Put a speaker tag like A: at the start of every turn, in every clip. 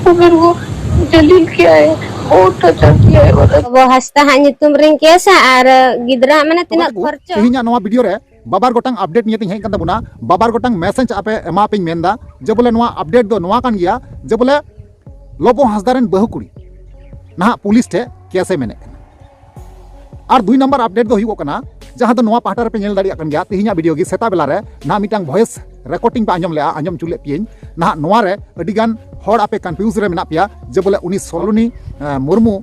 A: वो मेरे को जलील किया है, बहुत टचर किया है
B: वो हस्ता हाँ नितुम रिंग केसा आर गिद्रा माने तिना खर्चो
C: तेहिना नवा वीडियो रे बाबार गोटांग अपडेट नियति हें कंदा बुना बाबार गोटांग मैसेज आपे एमा पे मेंदा जे बोले नवा अपडेट दो नवा कान गया जे बोले लोबो हसदारन बहु कुड़ी ना पुलिस थे कैसे मेने और 2 नंबर अपडेट दो हुई कना जहां तो नवा पाहटा रे पे नेल दाड़िया कन गया तेहिना वीडियो गी सेता बेला रे ना मिटांग वॉइस रिकॉर्डिंग पे आंजम चुले पियन ना नवा रे अडिगान हर आपे कंफ्यूज रे मेना पिया जे बोले उनी सोलोनी मुर्मू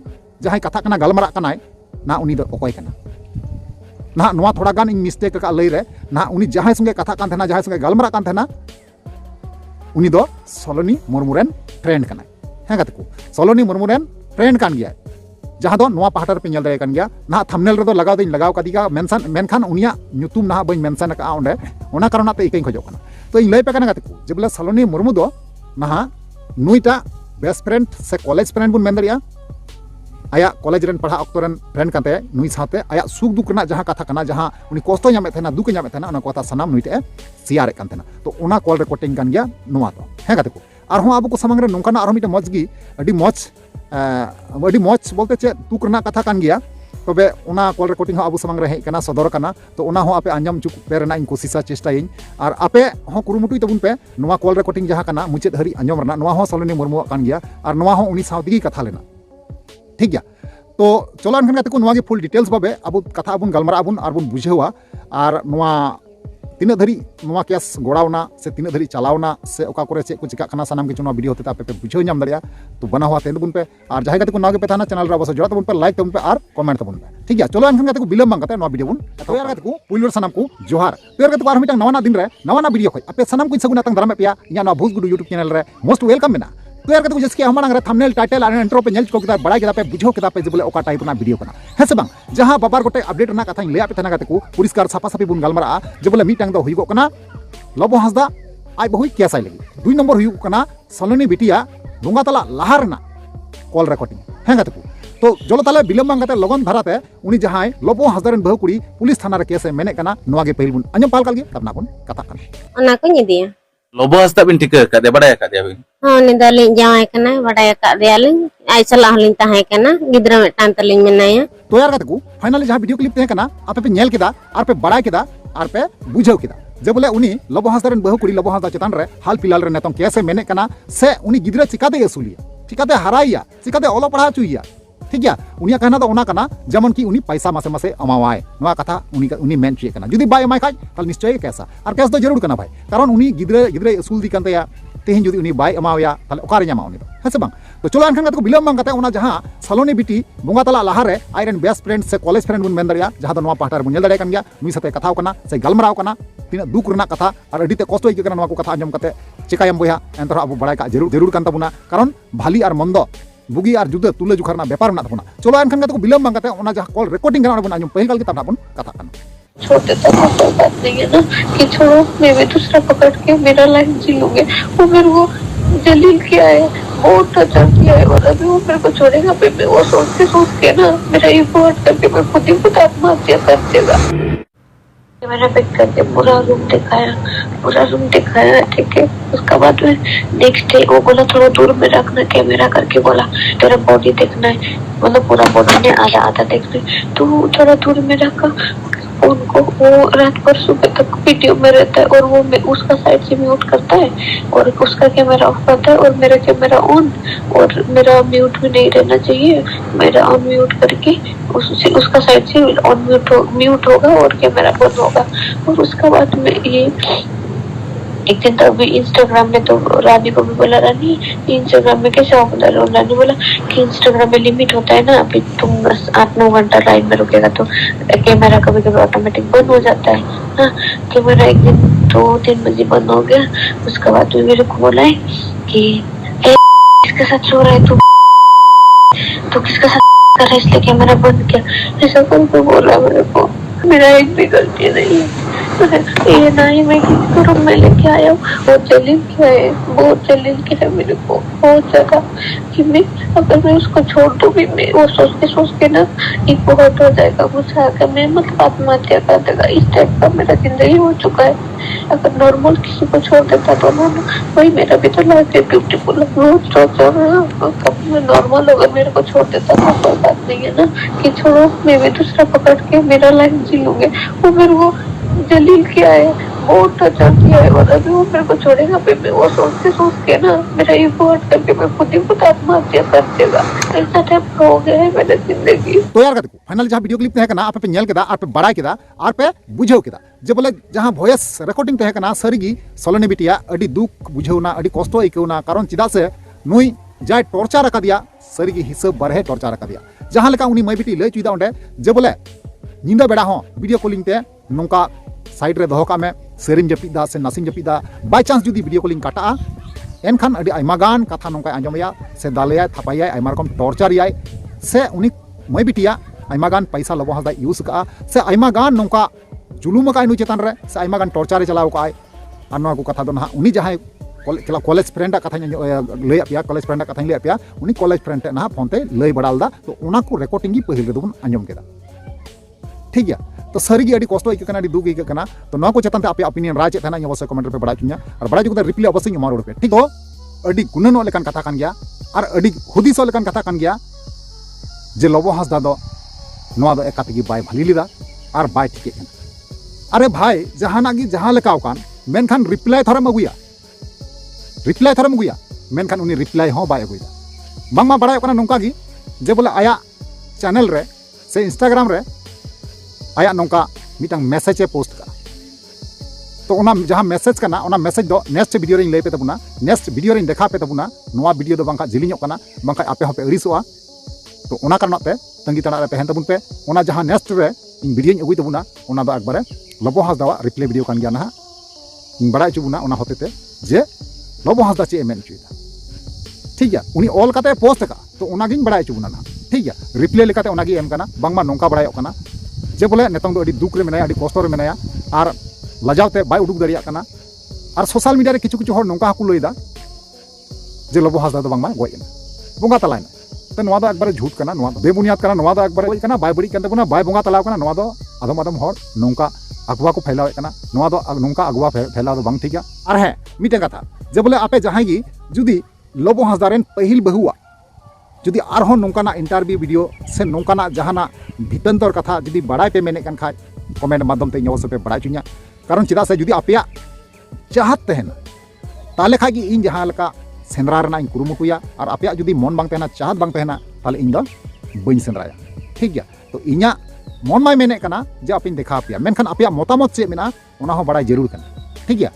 C: जहां कथा कना गलमरा कनाय ना उनी दो ओकोय कना ना नवा थोड़ा गान इन मिस्टेक का लई रे ना उनी जहां संगे कथा कान थेना जहां संगे गलमरा कान थेना उनी दो सोलोनी मुर्मू रेन फ्रेंड कनाय हें गाते को सोलोनी मुर्मू रेन फ्रेंड कान गया जहां दो नवा पाहटा रे पे नेल दाड़े कान गया ना थंबनेल रे दो लगाव दिन लगाव कदिगा मेंशन मेनखान उनिया ᱧᱩᱛᱩᱢ ना बई मेंशन का ओंडे ओना कारण ते इकई खजो कना तो इन लई पे कना गाते को जे बोले सोलोनी मुर्मू दो ना नुईटा बेस्ट फ्रेंड से कॉलेज फ्रेंड बुन मेन दाड़िया आया कॉलेज रेन पढ़ा अक्तो रेन फ्रेंड काते नुई साथे आया सुख दुख ना जहां कथा कना जहां उनी कष्ट ᱧᱟᱢᱮ ᱛᱟᱦᱮᱱᱟ दुख ᱧᱟᱢᱮ ᱛᱟᱦᱮᱱᱟ ओना कथा सनाम नुईटे शेयर कान तहना तो ओना कॉल रिकॉर्डिंग कान गया नोवा तो हे गाते को आर हो आबो को सामंग रे नोंकाना आरो मिटे मजगी अडी मज बोलते चे तुक रना कथा कान गया तबे ओना कॉल रिकॉर्डिंग हो आबो सामंग रे हे कना सदर कना तो ओना हो आपे आंजम चुक पे रेना इन कोशिशा चेष्टा इन और आपे हो कुरुमुटुई तबुन पे नोवा कॉल रिकॉर्डिंग जहां कना मुचेद हरी आंजम रना नोवा हो सोलोनी मुर्मू कान गया और नोवा हो उनी सावदिगी कथा लेना ठीक गया तो चलो अनखान गाते को नोवा गे फुल डिटेल्स बाबे अब कथा अबुन गलमरा अबुन और बुन बुझेवा और नोवा तीन धरी नोवा केस गोड़ावना से तीन धरी चलावना से ओका करे चे को चिका खाना सनाम के चुनाव वीडियो होते पे बुझेव नाम दरिया तो बना हुआ तेन बुन पे और जहां गाते को नवा गे पे थाना चैनल रे अवश्य जोड़ा तबुन पे लाइक तबुन पे और कमेंट तबुन पे ठीक है चलो अनखान गाते को बिलम बांग गाते नवा वीडियो बुन तो यार गाते को पुइलोर सनाम को जोहार तो यार गाते को आर मिटांग नवा दिन रे नवा वीडियो खय आपे सनाम को सगुना तंग दाराम पेया इया नवा भूस गुडू यूट्यूब चैनल रे मोस्ट वेलकम मेना तो यार कहते जैसे हमारा रे थंबनेल टाइटल और इंट्रो पे नेल को किता बड़ा किता पे बुझो किता पे जे बोले ओका टाइप ना वीडियो कना है से बांग जहां बाबार गोटे अपडेट ना कथा ले आपे थना कहते को पुरस्कार सापा सापी बुन गलमरा जे बोले मीटांग दो हुइगो कना लबो हसदा आइ बहु केस आइ लगी 2 नंबर हुइगो कना सोलोनी बिटिया बोंगा तला लाहार ना कॉल रिकॉर्डिंग है कहते को तो जलो ताले बिलम बांग कहते लगन धराते उनी जहां लबो हसदारन बहु कुड़ी पुलिस थाना रे केस मेने कना नोवा गे पहिल बुन अंजम पाल काल गे तबना बुन कथा कना
B: ओना को निदिया
D: लोबो हस्ता बिन टिका का दे बड़ा का दे बिन
B: हां निदाली जाय कना बड़ा का देयालिन आई सलाह लिन ताहे कना गिद्रा मेटान तलिन मेनाया
C: तो यार कहते को फाइनली जहां वीडियो क्लिप तहे कना आपे पे नेल केदा और पे बड़ा केदा और पे बुझाव केदा जे बोले उनी लबो हसदारन बहु कुड़ी लबो हसदा चेतान रे हाल फिलहाल रे नेतों कैसे मेने कना से उनी गिद्रा चिकाते असुलिया चिकाते हराइया चिकाते ओलो पढ़ा चुइया ठीक है उनिया कहना तो ओना कना जेमन की उनी पैसा मासे मासे अमावाय नवा कथा उनी मेन चुए कना जुदी बाय अमाय खाय ताल निश्चय कैसा और कैस तो जरूर कना भाई कारण उनी गिद्रे असुल दी कंतया तेहिन जुदी उनी बाय अमावया ताले ओकारे ᱧᱟᱢᱟ उनी है से बांग तो चलो अनखान गाते को बिलम बांग गाते ओना जहां सोलोनी बिटी बोंगा तला लाहारे आइरन बेस्ट फ्रेंड से कॉलेज फ्रेंड बुन मेन दरिया जहां तो नवा पाहटा रे बुन नेल दाड़े कन गया नुई साथे कथाव कना से गलमराव कना तीना दुख रना कथा और अडीते कष्ट होई कना नवा को कथा अंजम काते चिकायम बोया एंतर अब बड़ाय का जरूर कान तबुना कारण भाली और मंदो बुगी और जुदा तुले जुखारना व्यापार में तबना चलो अनखान गाते को बिलम बांग गाते ओना जहां कॉल रिकॉर्डिंग कना बन अंजम पहिल काल के तबना बन कथा कना
A: छोटे तक कोई बात नहीं है ना कि छोड़ो मैं भी दूसरा पकड़ के मेरा लाइफ जी लूंगे। वो मेरे को जलील किया है, बहुत टचर किया है और अभी वो मेरे को छोड़ेगा पे मैं वो सोच के ना मेरा ईगो हर्ट करके मैं खुद ही खुद आत्महत्या कर देगा। मैंने पिक करके पूरा रूम दिखाया ठीक है। उसके बाद में नेक्स्ट डे वो बोला थोड़ा दूर में रखना कैमरा करके बोला तेरा बॉडी देखना है मतलब पूरा बॉडी ने आधा देखना है तो थोड़ा दूर में रखा उनको। वो रात पर सुबह तक वीडियो में रहता है और वो उसका साइड से म्यूट करता है और उसका कैमरा ऑफ करता है और मेरा कैमरा ऑन और मेरा म्यूट भी नहीं रहना चाहिए। मेरा ऑन म्यूट करके उसका साइड से ऑन म्यूट होगा और कैमरा बंद होगा। और उसके बाद में ये एक दिन तो अभी इंस्टाग्राम में तो रानी को भी बोला रानी इंस्टाग्राम में कैसे ऑफ कर रहे हो। रानी बोला कि इंस्टाग्राम में लिमिट होता है ना अभी तुम 8-9 घंटा लाइन में रुकेगा तो कैमरा कभी कभी ऑटोमेटिक बंद हो जाता है हाँ। कैमरा एक दिन 2-3 बजे बंद हो गया। उसके बाद में मेरे को बोला है कि किसके साथ सो रहा है तू किसके साथ कर रहा है इसलिए कैमरा बंद किया ऐसा करके बोला मेरे को। मेरा एक भी गलती नहीं है ये नहीं मैं किसी को रूम में लेके आया हूँ, वो जलील क्या है, बहुत जलील क्या है मेरे को बहुत ज्यादा, कि मैं अगर मैं उसको छोड़ दूँ भी, मैं वो सोच के ना एक बहुत हो जाएगा मुझे आकर, मैं मतलब आत्महत्या कर देगा, इस टाइप का मेरा जिंदगी हो चुका है। अगर नॉर्मल किसी को छोड़ देता तो ना, वही मेरा भी तो लाइफ है ब्यूटीफुल, बहुत सोचा मैं नॉर्मल अगर मेरे को छोड़ देता तो कोई बात नहीं है ना, कि छोड़ो मैं भी दूसरा पकड़ के मेरा लाइफ जी लूंगे। वो मेरे को जलील क्या है, बहुत टचर किया है, और अभी वो मेरे को छोड़ेगा भी, मैं वो सोच के ना मेरा ईगो हट करके मैं खुद ही खुद आत्महत्या कर देगा, ऐसा टाइप हो गया है मेरा जिंदगी।
C: तो यार देखो फाइनल जहाँ वीडियो क्लिप तहे कना आपे पे नेल केदा आर पे बड़ाई केदा आर पे बुझाव केदा जे बोले जहाँ वॉइस रिकॉर्डिंग तहे कना सारीगी सोलोनी बिटिया अडी दुख बुझावना अडी कष्ट आइकवना, कारण चिदा से नुई जाय टॉर्चर अकादिया सारीगी हिसाब बारहे टॉर्चर अकादिया, जहाँ लेका उनी माई बिटी लय चुदा ओंडे जे बोले निंदा बेड़ा हो वीडियो कॉलिंग ते नोंका साइड रे दोहो का में सेरिम जपिदा से नासिम जपिदा बाय चांस जुदी वीडियो कॉलिंग काटा एनखान अडी आयमागान कथा नोंका आंजमया से दालया थापाया आयमा रकम टॉर्चर याय से उनी माई बिटिया आयमागान पैसा लबो हासदा यूज का से आयमागान नोंका जुलुम का नु चेतन रे से आयमागान टॉर्चर चलाव का आर नोआ को कथा दो ना उनी जहां कॉलेज फ्रेंड कथा लय पिया कॉलेज फ्रेंड कथा लय पिया उनी कॉलेज फ्रेंड ना फोन ते लय बड़ालदा तो उना को रिकॉर्डिंग ही पहिल रे आंजम केदा ठीक गया। तो सारी अभी कष्ट आइकना अभी दुख आइकना, तो ना को चेतन पे ओपिनियन राय चेतना अवश्य कमेंट पे बड़ा चुनिया और बड़ा चुकता रिप्लाई अवश्य एमा रोड पे ठीक हो अभी गुणनो लेकान कथा कान गया और अभी हुदिसो लेकान कथा कान गया जे लबो हांसदा दो नोआ दो एका तेगी बाय भाली लीदा और बाय ठीक है। अरे भाई जहाना गी जहां लेका कान मेनखान रिप्लाई थरम अगुया मेनखान उनी रिप्लाई हो बाय अगुया बांगमा बड़ा कना नोंका गी जे बोले आया चैनल रे से इंस्टाग्राम रे आया नोंका मिटांग मैसेज पोस्ट का, तो ओना जहां मैसेज करना ओना मैसेज दो नेक्स्ट वीडियो रे लay पे तबुना नेक्स्ट वीडियो रे देखा पे तबुना नोआ वीडियो दो बांका जिलिño kana बांका आपे होपे अरिसोआ, तो ओना कारण पे तंगी तणा रे तहन तबुन पे ओना जहां नेक्स्ट रे वीडियो अगुई तबुना ओना दो एकबारे लबो हांसदा रिप्लाई वीडियो कान गया ना इन बड़ा चुबुना ओना होतेते जे लबो हांसदा चे एमेन चुइदा ठीक गया उनी ऑल काते पोस्ट का, तो ओना गिन बड़ा चुबुना ना ठीक गया रिप्लाई लेकाते ओना गी एम काना बांगमा नोंका बड़ायो काना जे बोले नेतों दो अड़ी दुख रे मेनाया अड़ी कष्ट रे मेनाया और लजावते बाय उडुक दरिया काना और सोशल मीडिया रे किछु किछु हर नोंका हाकु लइदा जे लबो हांसदा दो बांगमा गय एना बोंगा तलायना, तो नोआ दो एकबारे झूठ काना नोआ दो बेबुनियाद काना नोआ दो एकबारे गय काना बाय बड़ी कान तबुना बाय बोंगा तलाव काना नोआ दो आदम हर नोंका अगुआ को फैलावे काना नोआ दो नोंका अगुआ फैलाव दो बांग ठीक गया। और है मिटे कथा जे बोले आपे जहां गी जुदी लबो हांसदा रेन पहिल बहुआ जुदी आरहों नोंकाना इंटरव्यू वीडियो से नोंकाना जहाना भितंतर कथा जुदी बड़ाई पे मेने खान कमेंट माध्यम ते अवश्य पे बड़ाई चुनिया, कारण चिदा से जुदी आपया चाहत तहना ताले खा कि इन जहां लका सेंद्रा रना इन कुरुमुटुया और आपया जुदी मन बांग तहना चाहत बांग तहना ताले इन दो बइन सेंद्राया ठीक गया। तो इना मन माय मेने कना जे आपिन देखा आपया मेनखान आपया मतामत चे मेना ओना हो बड़ाई जरूर कना ठीक गया।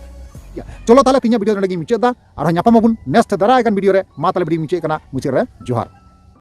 C: चलो ताले तीन वीडियो मुचादा और नापामाबुन नेक्स्ट दारायगान वीडियो रे मा ताले वीडियो मुचे कना मुचे रे जोहार।